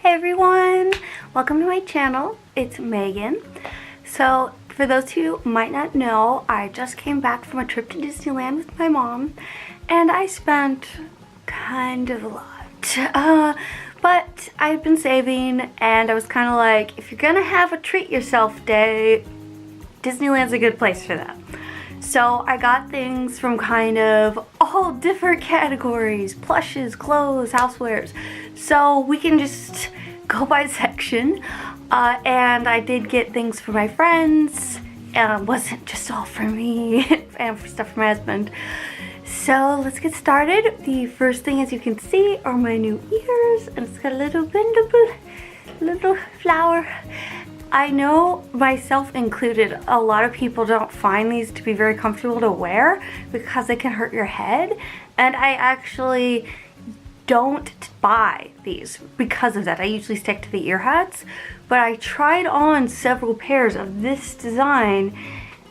Hey everyone, welcome to my channel. It's Megan. So for those who might not know, I just came back from a trip to Disneyland with my mom and I spent kind of a lot. But I've been saving and I was kind of like, if you're gonna have a treat yourself day, Disneyland's a good place for that. So I got things from kind of all different categories: plushes, clothes, housewares. So we can just go by section. And I did get things for my friends. And it wasn't just all for me and for stuff for my husband. So let's get started. The first thing, as you can see, are my new ears. And it's got a little bendable, little flower. I know, myself included, a lot of people don't find these to be very comfortable to wear because they can hurt your head, and I actually don't buy these because of that. I usually stick to the ear hats, but I tried on several pairs of this design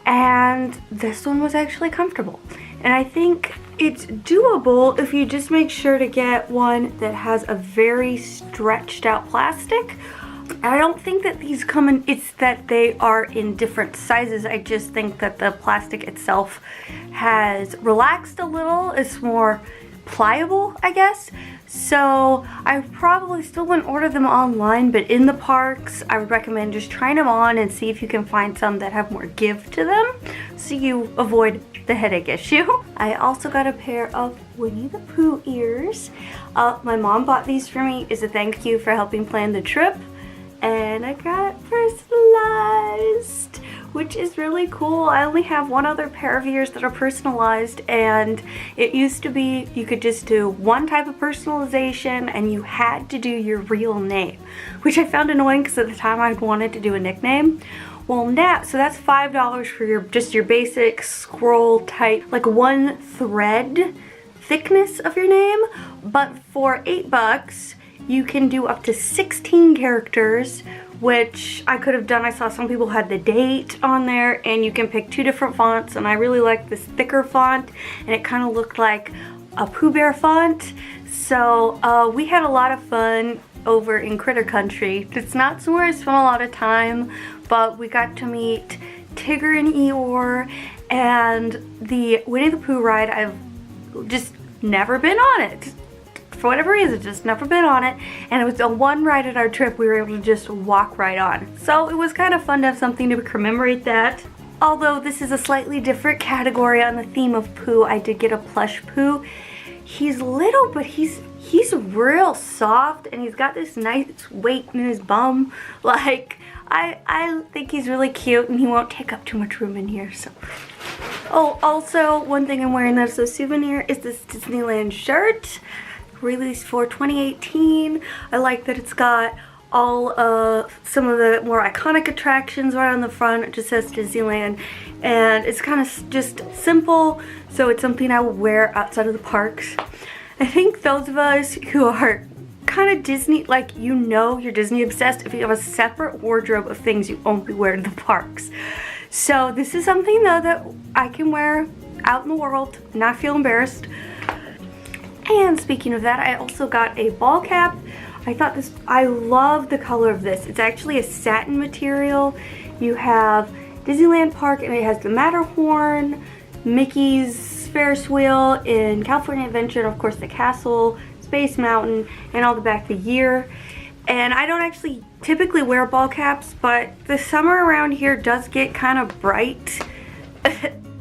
and this one was actually comfortable. And I think it's doable if you just make sure to get one that has a very stretched out plastic. I don't think that these come in, it's that they are in different sizes. I just think that the plastic itself has relaxed a little. It's more pliable, I guess. So I probably still wouldn't order them online, but in the parks, I would recommend just trying them on and see if you can find some that have more give to them so you avoid the headache issue. I also got a pair of Winnie the Pooh ears. My mom bought these for me as a thank you for helping plan the trip. And I got personalized, which is really cool. I only have one other pair of ears that are personalized, and it used to be you could just do one type of personalization and you had to do your real name, which I found annoying because at the time I wanted to do a nickname. Well, now, so that's $5 for your basic scroll type, like one thread thickness of your name, but for $8, you can do up to 16 characters, which I could have done. I saw some people had the date on there, and you can pick 2 different fonts, and I really like this thicker font, and it kind of looked like a Pooh Bear font. So we had a lot of fun over in Critter Country. It's not somewhere I spent a lot of time, but we got to meet Tigger and Eeyore, and the Winnie the Pooh ride, I've just never been on it. For whatever reason, just never been on it, and it was the one ride at our trip we were able to just walk right on. So it was kind of fun to have something to commemorate that. Although this is a slightly different category on the theme of Pooh, I did get a plush Pooh. He's little, but he's real soft, and he's got this nice weight in his bum. Like, I think he's really cute, and he won't take up too much room in here. So, oh, also one thing I'm wearing that's a souvenir is this Disneyland shirt, released for 2018. I like that it's got all some of the more iconic attractions right on the front. It just says Disneyland, and it's kind of just simple, so it's something I would wear outside of the parks. I think those of us who are kind of Disney, like, you know, you're Disney obsessed if you have a separate wardrobe of things you only wear to the parks. So this is something though that I can wear out in the world, not feel embarrassed. And speaking of that, I also got a ball cap. I love the color of this. It's actually a satin material. You have Disneyland Park, and it has the Matterhorn, Mickey's Ferris wheel in California Adventure, and of course the castle, Space Mountain, and all the back of the year. And I don't actually typically wear ball caps, but the summer around here does get kind of bright.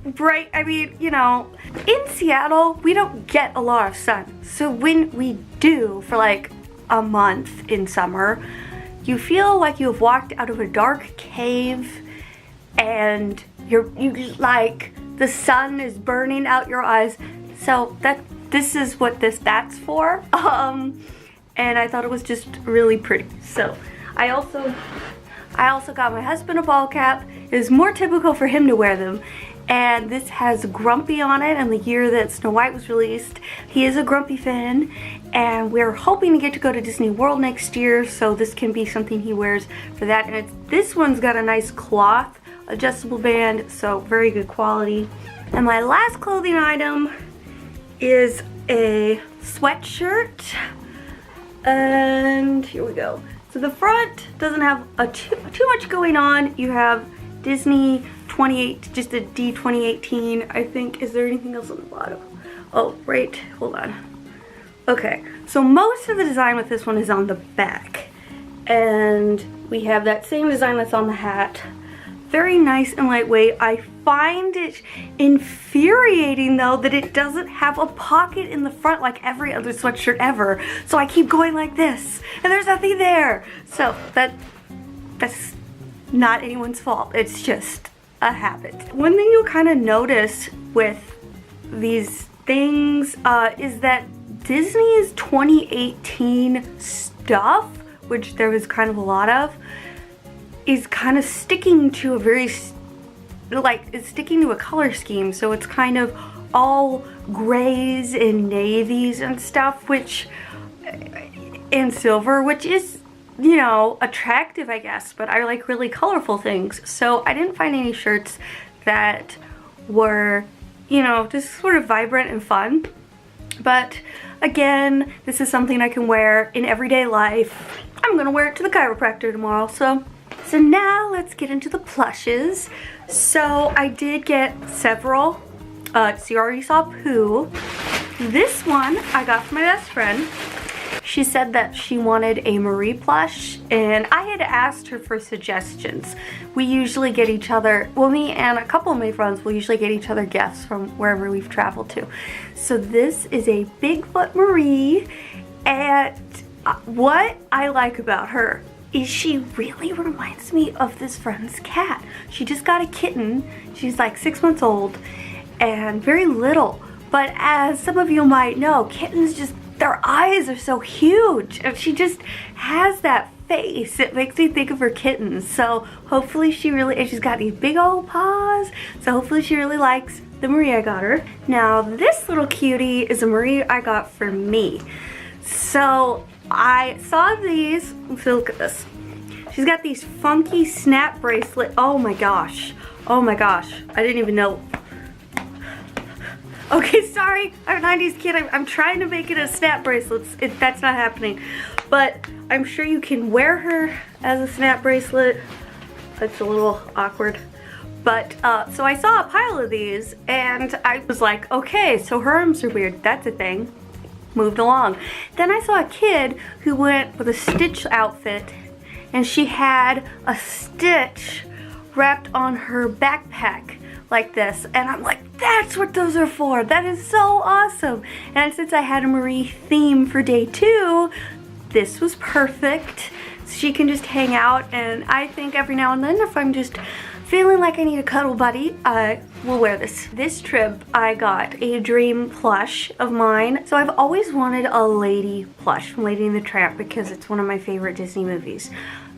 Bright, I mean, you know, in Seattle, we don't get a lot of sun. So when we do for like a month in summer, you feel like you have walked out of a dark cave and you like the sun is burning out your eyes. So this is what that's for. And I thought it was just really pretty. So I also got my husband a ball cap. It is more typical for him to wear them. And this has Grumpy on it, and the year that Snow White was released, he is a Grumpy fan, and we're hoping to get to go to Disney World next year, so this can be something he wears for that. And this one's got a nice cloth adjustable band, so very good quality. And my last clothing item is a sweatshirt. And here we go. So the front doesn't have too much going on. You have Disney 28, just a D 2018, I think. Is there anything else on the bottom? Oh, right, hold on. Okay, so most of the design with this one is on the back. And we have that same design that's on the hat. Very nice and lightweight. I find it infuriating though that it doesn't have a pocket in the front like every other sweatshirt ever. So I keep going like this and there's nothing there. So that's not anyone's fault. It's just a habit. One thing you'll kind of notice with these things is that Disney's 2018 stuff, which there was kind of a lot of, is kind of sticking to a very, like, it's sticking to a color scheme. So it's kind of all grays and navies and stuff, which, and silver, which is, you know, attractive, I guess, but I like really colorful things. So I didn't find any shirts that were, you know, just sort of vibrant and fun. But again, this is something I can wear in everyday life. I'm gonna wear it to the chiropractor tomorrow, so now let's get into the plushes. So I did get several. So you already saw Pooh. This one I got from my best friend. She said that she wanted a Marie plush, and I had asked her for suggestions. We usually get each other, well, me and a couple of my friends will usually get each other gifts from wherever we've traveled to. So this is a Bigfoot Marie, and what I like about her is she really reminds me of this friend's cat. She just got a kitten. She's like 6 months old and very little. But as some of you might know, kittens just, their eyes are so huge. And she just has that face. It makes me think of her kittens. So hopefully she really, and she's got these big old paws. So hopefully she really likes the Marie I got her. Now this little cutie is a Marie I got for me. So I saw these, so look at this. She's got these funky snap bracelet. Oh my gosh. Oh my gosh. I didn't even know. Okay, sorry. I'm a 90s kid. I'm trying to make it a snap bracelet. That's not happening. But I'm sure you can wear her as a snap bracelet. It's a little awkward. But, so I saw a pile of these and I was like, okay, so her arms are weird. That's a thing. Moved along. Then I saw a kid who went with a Stitch outfit and she had a Stitch wrapped on her backpack like this, and I'm like, that's what those are for. That is so awesome. And since I had a Marie theme for day 2, this was perfect. She can just hang out, and I think every now and then if I'm just feeling like I need a cuddle buddy, I will wear this. This trip, I got a dream plush of mine. So I've always wanted a lady plush from Lady and the Tramp because it's one of my favorite Disney movies.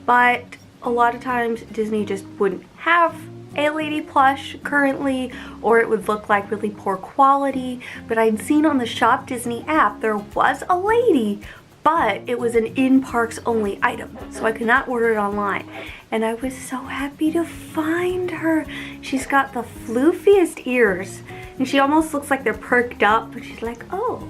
But a lot of times Disney just wouldn't have a lady plush currently, or it would look like really poor quality. But I'd seen on the Shop Disney app there was a lady, but it was an in-parks only item, so I could not order it online. And I was so happy to find her. She's got the floofiest ears, and she almost looks like they're perked up, but she's like, oh.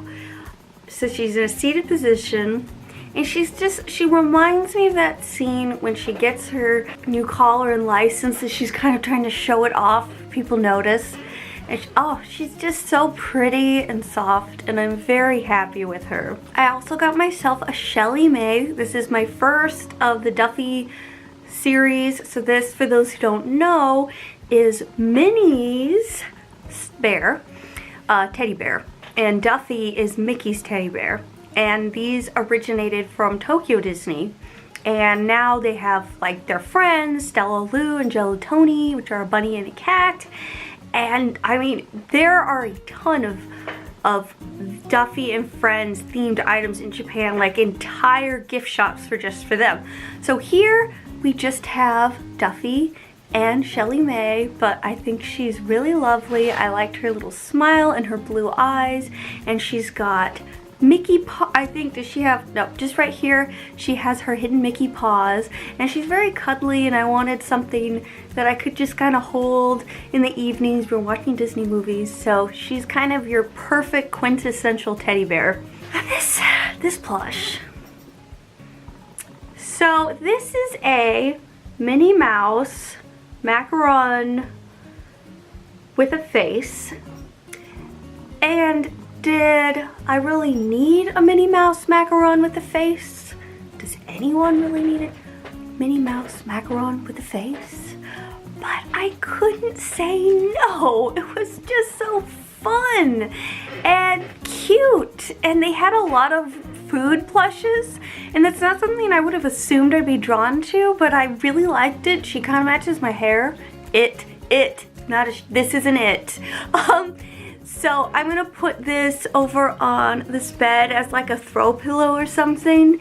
So she's in a seated position, and she reminds me of that scene when she gets her new collar and license, and she's kind of trying to show it off, people notice. And she's just so pretty and soft, and I'm very happy with her. I also got myself a Shelley Mae. This is my first of the Duffy series. So this, for those who don't know, is Minnie's bear, teddy bear, and Duffy is Mickey's teddy bear. And these originated from Tokyo Disney. And now they have like their friends, Stella Lou and Jello Tony, which are a bunny and a cat. And I mean, there are a ton of Duffy and Friends themed items in Japan, like entire gift shops just for them. So here we just have Duffy and Shelley Mae, but I think she's really lovely. I liked her little smile and her blue eyes, and she's got Mickey paw, I think, does she have, no, just right here, she has her hidden Mickey paws, and she's very cuddly, and I wanted something that I could just kind of hold in the evenings when watching Disney movies, so she's kind of your perfect quintessential teddy bear. This plush, So this is a Minnie Mouse macaron with a face. And did I really need a Minnie Mouse macaron with a face? Does anyone really need it? Minnie Mouse macaron with a face? But I couldn't say no. It was just so fun and cute. And they had a lot of food plushes, and that's not something I would have assumed I'd be drawn to, but I really liked it. She kind of matches my hair. This isn't it. So I'm gonna put this over on this bed as like a throw pillow or something.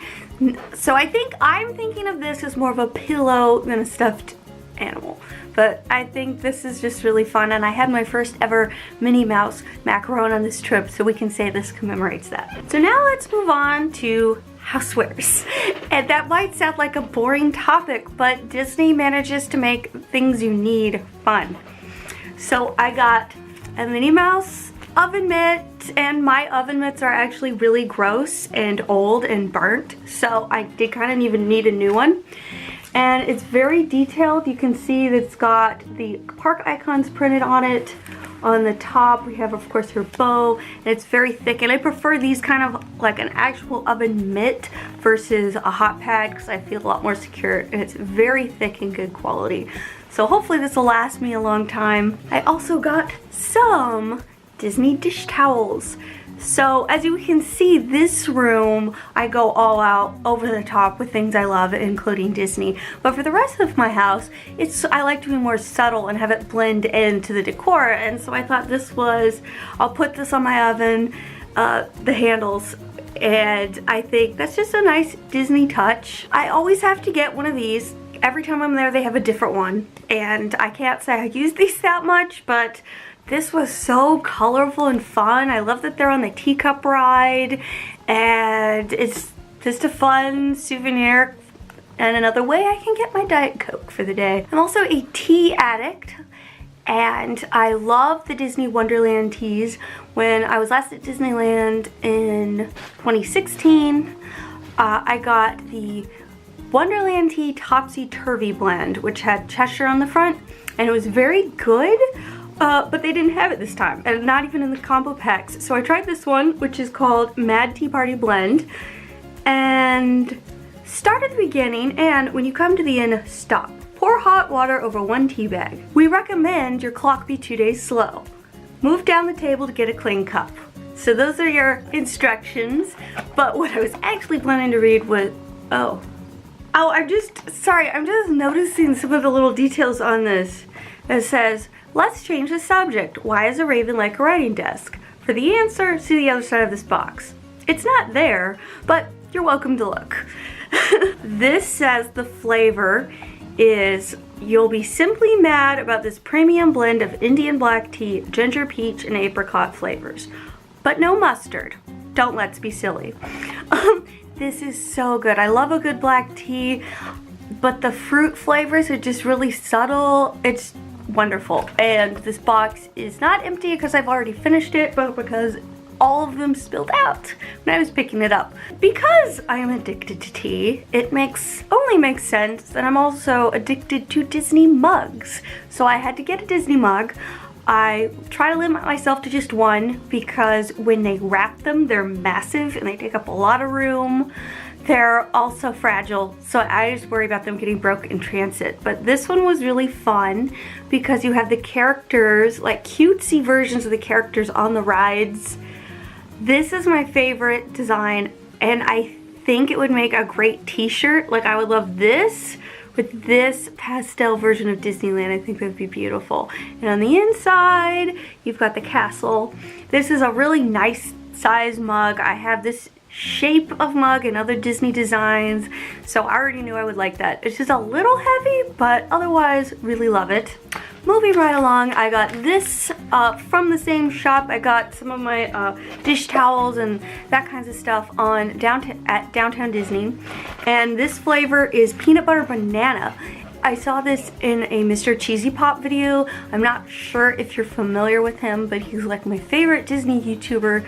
So I'm thinking of this as more of a pillow than a stuffed animal. But I think this is just really fun, and I had my first ever Minnie Mouse macaron on this trip, so we can say this commemorates that. So now let's move on to housewares. And that might sound like a boring topic, but Disney manages to make things you need fun. So I got a Minnie Mouse oven mitt, and my oven mitts are actually really gross and old and burnt, so I did kind of even need a new one. And it's very detailed. You can see that it's got the park icons printed on it. On the top we have, of course, her bow, and it's very thick, and I prefer these kind of like an actual oven mitt versus a hot pad because I feel a lot more secure, and it's very thick and good quality. So hopefully this will last me a long time. I also got some Disney dish towels. So as you can see, this room I go all out over the top with things I love, including Disney. But for the rest of my house, I like to be more subtle and have it blend into the decor. And so I thought I'll put this on my oven, the handles, and I think that's just a nice Disney touch. I always have to get one of these. Every time I'm there, they have a different one. And I can't say I use these that much, but this was so colorful and fun. I love that they're on the teacup ride, and it's just a fun souvenir and another way I can get my Diet Coke for the day. I'm also a tea addict, and I love the Disney Wonderland teas. When I was last at Disneyland in 2016, I got the Wonderland Tea Topsy Turvy blend, which had Cheshire on the front, and it was very good. But they didn't have it this time, and not even in the combo packs. So I tried this one, which is called Mad Tea Party Blend, and start at the beginning, and when you come to the end, stop. Pour hot water over 1 tea bag. We recommend your clock be 2 days slow. Move down the table to get a clean cup. So those are your instructions, but what I was actually planning to read was, I'm just noticing some of the little details on this. It says, let's change the subject. Why is a raven like a writing desk? For the answer, see the other side of this box. It's not there, but you're welcome to look. This says the flavor is, you'll be simply mad about this premium blend of Indian black tea, ginger peach, and apricot flavors. But no mustard. Don't let's be silly. This is so good. I love a good black tea, but the fruit flavors are just really subtle. It's wonderful, and this box is not empty because I've already finished it, but because all of them spilled out when I was picking it up. Because I am addicted to tea, it only makes sense that I'm also addicted to Disney mugs. So I had to get a Disney mug. I try to limit myself to just one because when they wrap them, they're massive and they take up a lot of room. They're also fragile, so I just worry about them getting broke in transit. But this one was really fun because you have the characters, like cutesy versions of the characters on the rides. This is my favorite design, and I think it would make a great t-shirt. Like, I would love this with this pastel version of Disneyland. I think that would be beautiful. And on the inside, you've got the castle. This is a really nice size mug. I have this shape of mug and other Disney designs, so I already knew I would like that. It's just a little heavy, but otherwise really love it. Moving right along, I got this from the same shop. I got some of my dish towels and that kinds of stuff at Downtown Disney, and this flavor is peanut butter banana. I saw this in a Mr. Cheesy Pop video. I'm not sure if you're familiar with him, but he's like my favorite Disney YouTuber.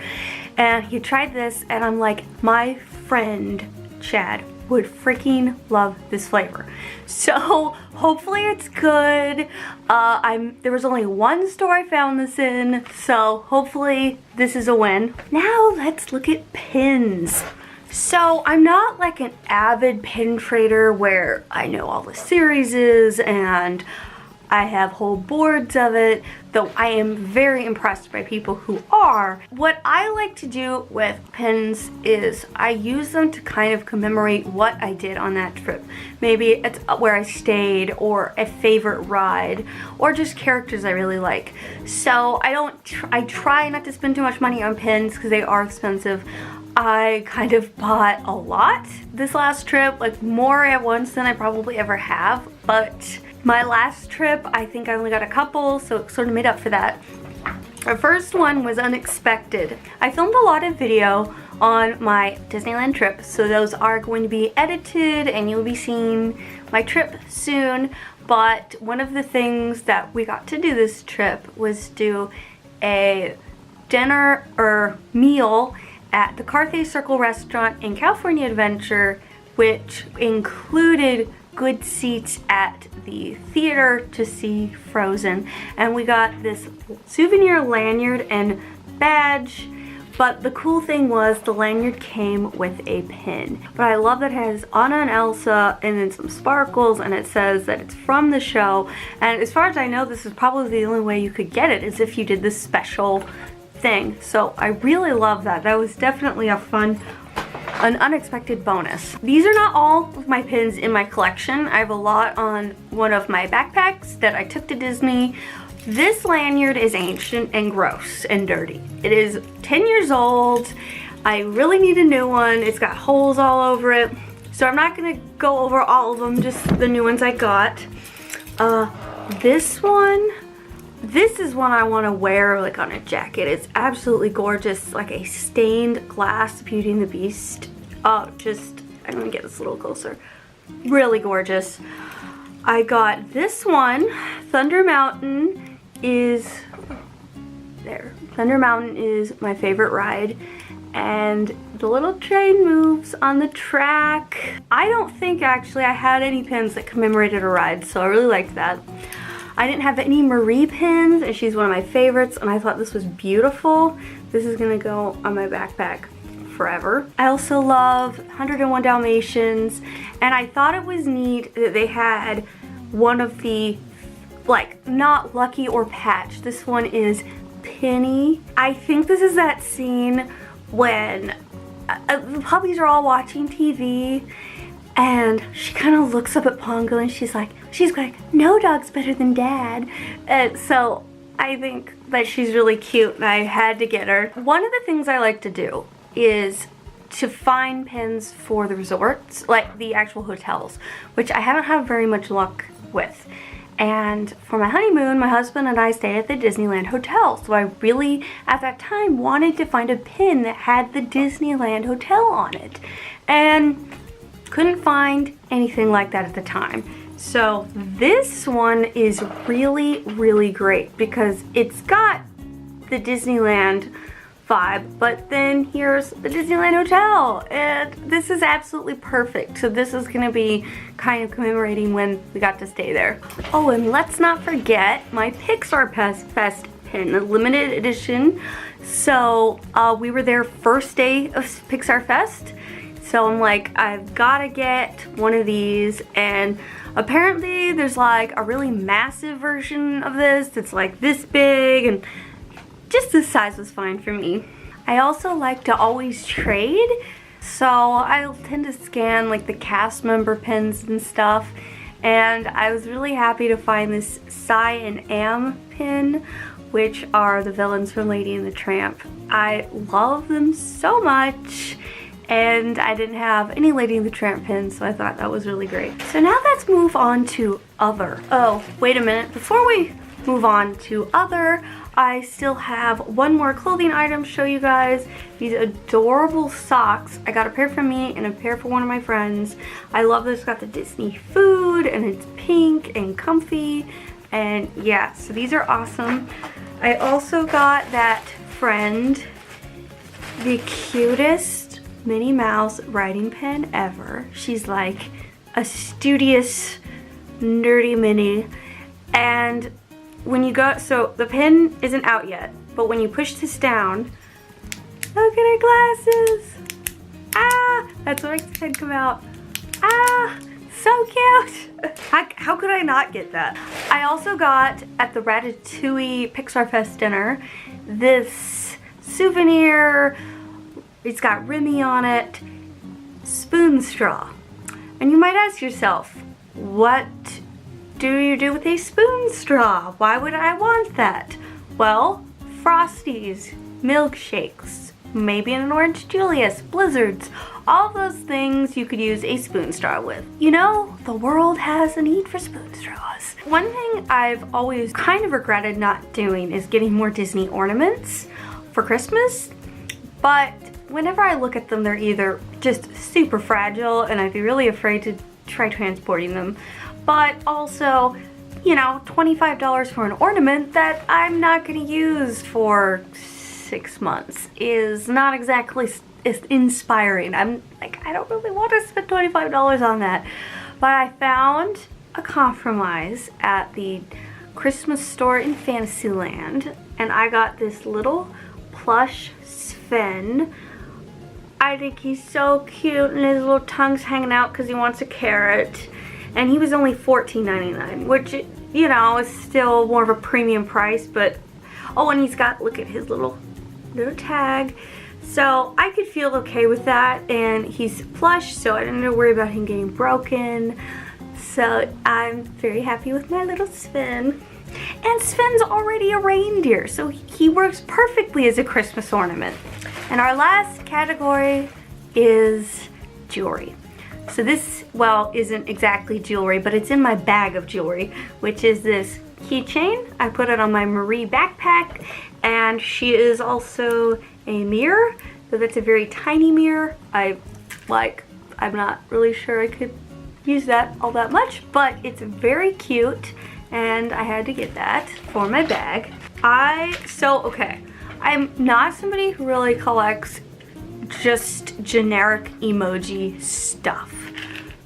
And he tried this, and I'm like, my friend Chad would freaking love this flavor. So hopefully it's good. There was only one store I found this in, so hopefully this is a win. Now let's look at pins. So I'm not like an avid pin trader where I know all the series and I have whole boards of it, though I am very impressed by people who are. What I like to do with pins is I use them to kind of commemorate what I did on that trip. Maybe it's where I stayed, or a favorite ride, or just characters I really like. So I try not to spend too much money on pins because they are expensive. I kind of bought a lot this last trip, like more at once than I probably ever have, but my last trip, I think I only got a couple, so it sort of made up for that. Our first one was unexpected. I filmed a lot of video on my Disneyland trip, so those are going to be edited and you'll be seeing my trip soon. But one of the things that we got to do this trip was do a dinner or meal at the Carthay Circle restaurant in California Adventure, which included good seats at the theater to see Frozen. And we got this souvenir lanyard and badge, but the cool thing was the lanyard came with a pin. But I love that it has Anna and Elsa and then some sparkles, and it says that it's from the show. And as far as I know, this is probably the only way you could get it, is if you did this special thing. So I really love that. That was definitely an unexpected bonus. These are not all of my pins in my collection. I have a lot on one of my backpacks that I took to Disney. This lanyard is ancient and gross and dirty. It is 10 years old. I really need a new one. It's got holes all over it. So I'm not gonna go over all of them, just the new ones I got. This is one I want to wear like on a jacket. It's absolutely gorgeous, like a stained glass Beauty and the Beast. I'm gonna get this a little closer. Really gorgeous. I got this one. Thunder Mountain is my favorite ride, and the little train moves on the track. I don't think actually I had any pins that commemorated a ride, so I really liked that. I didn't have any Marie pins, and she's one of my favorites, and I thought this was beautiful. This is gonna go on my backpack forever. I also love 101 Dalmatians, and I thought it was neat that they had one of the, like, not Lucky or Patch. This one is Penny. I think this is that scene when the puppies are all watching TV, and she kind of looks up at Pongo and she's like, no dog's better than Dad. So I think that she's really cute and I had to get her. One of the things I like to do is to find pins for the resorts, like the actual hotels, which I haven't had very much luck with. And for my honeymoon, my husband and I stayed at the Disneyland Hotel. So I really, at that time, wanted to find a pin that had the Disneyland Hotel on it. And couldn't find anything like that at the time. So this one is really, really great because it's got the Disneyland vibe, but then here's the Disneyland Hotel, and this is absolutely perfect. So this is gonna be kind of commemorating when we got to stay there. Oh, and let's not forget my Pixar Fest pin, a limited edition. So we were there first day of Pixar Fest. So I'm like, I've gotta get one of these, and apparently there's like a really massive version of this that's like this big, and just this size was fine for me. I also like to always trade, so I tend to scan like the cast member pins and stuff, and I was really happy to find this Cy and Am pin, which are the villains from Lady and the Tramp. I love them so much. And I didn't have any Lady and the Tramp pins, so I thought that was really great. So now let's move on to other. Oh, wait a minute. Before we move on to other, I still have one more clothing item to show you guys. These adorable socks. I got a pair for me and a pair for one of my friends. I love this. It's got the Disney food, and it's pink and comfy. And yeah, so these are awesome. I also got that friend the cutest Minnie Mouse writing pen ever. She's like a studious, nerdy Minnie. And when you go, so the pen isn't out yet, but when you push this down, look at her glasses. Ah, that's what makes the pen come out. Ah, so cute. How could I not get that? I also got at the Ratatouille Pixar Fest dinner this souvenir. It's got Remy on it, spoon straw. And you might ask yourself, what do you do with a spoon straw? Why would I want that? Well, Frosties, milkshakes, maybe an Orange Julius, blizzards, all those things you could use a spoon straw with. You know, the world has a need for spoon straws. One thing I've always kind of regretted not doing is getting more Disney ornaments for Christmas, but whenever I look at them, they're either just super fragile and I'd be really afraid to try transporting them, but also, you know, $25 for an ornament that I'm not going to use for 6 months is not exactly inspiring. I'm like, I don't really want to spend $25 on that. But I found a compromise at the Christmas store in Fantasyland, and I got this little plush Sven. I think he's so cute, and his little tongue's hanging out because he wants a carrot. And he was only $14.99, which, you know, is still more of a premium price, but oh, and he's got, look at his little tag. So I could feel okay with that, and he's plush, so I didn't have to worry about him getting broken. So I'm very happy with my little Sven. And Sven's already a reindeer, so he works perfectly as a Christmas ornament. And our last category is jewelry. So this, well, isn't exactly jewelry, but it's in my bag of jewelry, which is this keychain. I put it on my Marie backpack, and she is also a mirror. So that's a very tiny mirror. I'm not really sure I could use that all that much, but it's very cute, and I had to get that for my bag. Okay, I'm not somebody who really collects just generic emoji stuff,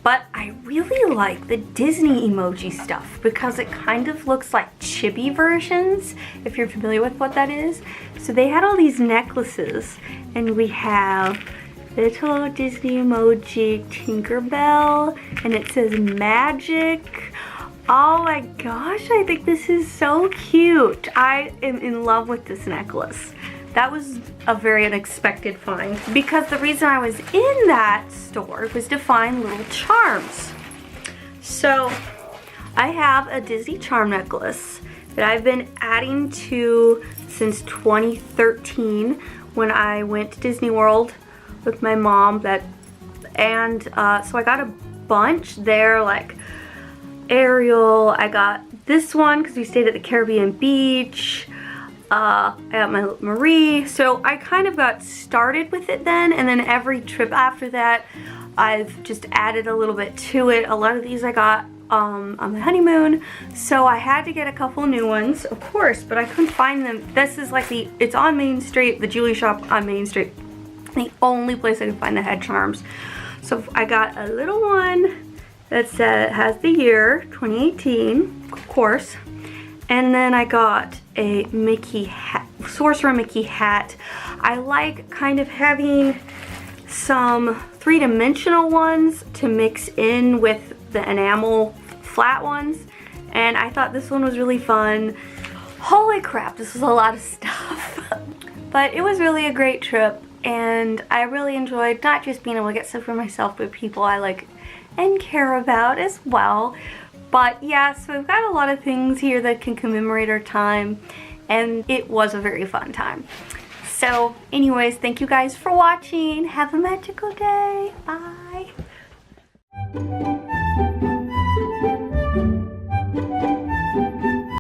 but I really like the Disney emoji stuff because it kind of looks like chibi versions, if you're familiar with what that is. So they had all these necklaces, and we have little Disney emoji Tinkerbell, and it says magic. Oh my gosh, I think this is so cute. I am in love with this necklace. That was a very unexpected find, because the reason I was in that store was to find little charms. So I have a Disney charm necklace that I've been adding to since 2013 when I went to Disney World with my mom. So I got a bunch there, like Ariel. I got this one because we stayed at the Caribbean beach. I got my Marie. So I kind of got started with it then, and then every trip after that I've just added a little bit to it. A lot of these I got on my honeymoon, so I had to get a couple new ones, of course, but I couldn't find them. This is like it's on Main Street, the jewelry shop on Main Street, the only place I could find that had charms. So I got a little one that has the year 2018, of course, and then I got a Mickey hat, Sorcerer Mickey hat. I like kind of having some three-dimensional ones to mix in with the enamel flat ones, and I thought this one was really fun. Holy crap, this was a lot of stuff. But it was really a great trip, and I really enjoyed not just being able to get stuff for myself, but people I like and care about as well. But yeah, so we've got a lot of things here that can commemorate our time, and it was a very fun time. So anyways, thank you guys for watching. Have a magical day. Bye.